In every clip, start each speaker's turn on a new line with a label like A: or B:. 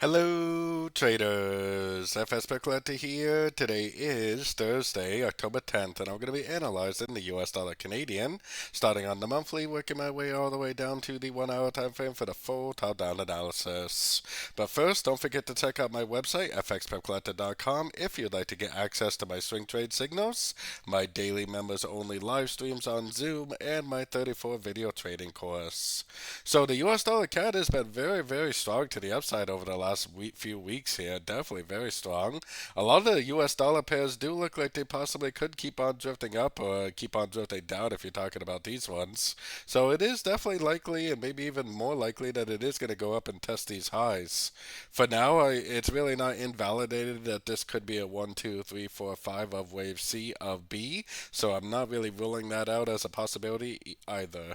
A: Hello, traders. FX Pip Collector here. Today is Thursday, October 10th, and I'm going to be analyzing the US dollar Canadian, starting on the monthly, working my way all the way down to the 1 hour time frame for the full top-down analysis. But first, don't forget to check out my website, fxpipcollector.com, if you'd like to get access to my swing trade signals, my daily members-only live streams on Zoom, and my 34 video trading course. So the US dollar CAD has been very, very strong to the upside over the last few weeks here. Definitely very strong. A lot of the US dollar pairs do look like they possibly could keep on drifting up or keep on drifting down if you're talking about these ones. So it is definitely likely, and maybe even more likely, that it is going to go up and test these highs. For now, it's really not invalidated that this could be a 1, 2, 3, 4, 5 of wave C of B. So I'm not really ruling that out as a possibility either.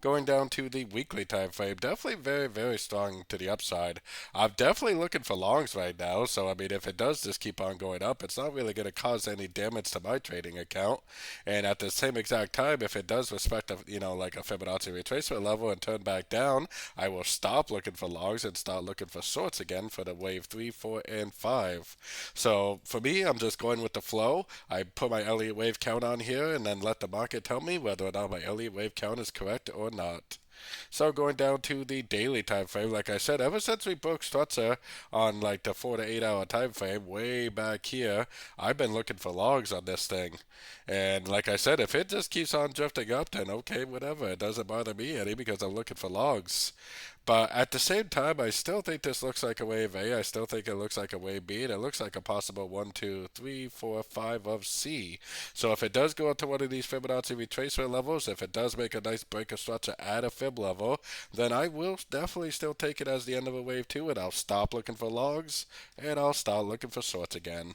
A: Going down to the weekly time frame, definitely very, very strong to the upside. I'm definitely looking for longs right now, so I mean, if it does just keep on going up, it's not really going to cause any damage to my trading account. And at the same exact time, if it does respect like a Fibonacci retracement level and turn back down, I will stop looking for longs and start looking for shorts again for the wave 3, 4, and 5. So for me, I'm just going with the flow. I put my Elliot wave count on here and then let the market tell me whether or not my Elliot wave count is correct or not. So going down to the daily time frame, like I said, ever since we broke structure on like the 4 to 8 hour time frame, way back here, I've been looking for logs on this thing. And like I said, if it just keeps on drifting up, then okay, whatever. It doesn't bother me any because I'm looking for logs. But at the same time, I still think this looks like a wave A. I still think it looks like a wave B. And it looks like a possible 1, 2, 3, 4, 5 of C. So if it does go up to one of these Fibonacci retracement levels, if it does make a nice break of structure at a fib level, then I will definitely still take it as the end of a wave 2, and I'll stop looking for logs, and I'll start looking for shorts again.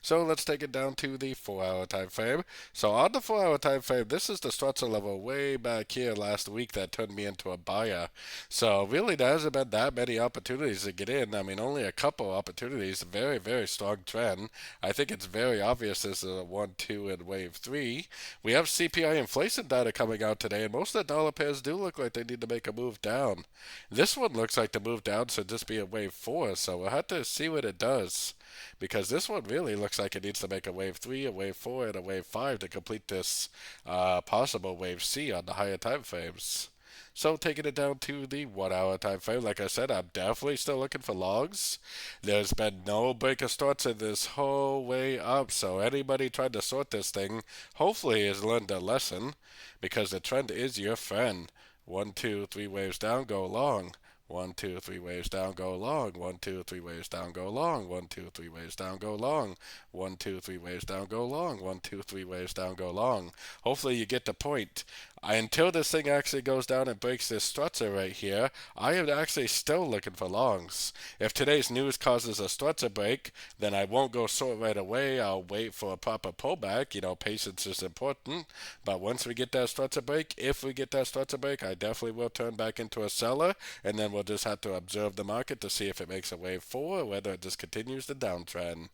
A: So let's take it down to the 4 hour time frame. So on the 4 hour time frame, this is the structure level way back here last week that turned me into a buyer. So really there hasn't been that many opportunities to get in. I mean, only a couple opportunities. Very, very strong trend. I think it's very obvious this is a 1, 2, and wave 3. We have CPI inflation data coming out today, and most of the dollar pairs do look like they need to make a move down. This one looks like the move down should just be a wave 4, so we'll have to see what it does, because this one really looks like it needs to make a wave 3, a wave 4, and a wave 5 to complete this possible wave C on the higher time frames. So taking it down to the 1 hour time frame, like I said, I'm definitely still looking for logs. There's been no break of sorts in this whole way up, so anybody trying to sort this thing hopefully has learned a lesson, because the trend is your friend. 1, 2, 3 waves down, go long. 1, 2, 3 waves down, go long. 1, 2, 3 waves down, go long. 1, 2, 3 waves down, go long. 1, 2, 3 waves down, go long. 1, 2, 3 waves down, go long. Hopefully you get the point. Until this thing actually goes down and breaks this structure right here, I am actually still looking for longs. If today's news causes a structure break, then I won't go short right away. I'll wait for a proper pullback. Patience is important. But once we get that structure break, if we get that structure break, I definitely will turn back into a seller, and then we'll just have to observe the market to see if it makes a wave 4 or whether it just continues the downtrend.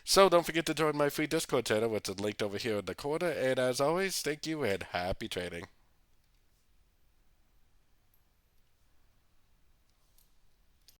A: So don't forget to join my free Discord channel, which is linked over here in the corner. And as always, thank you and happy trading.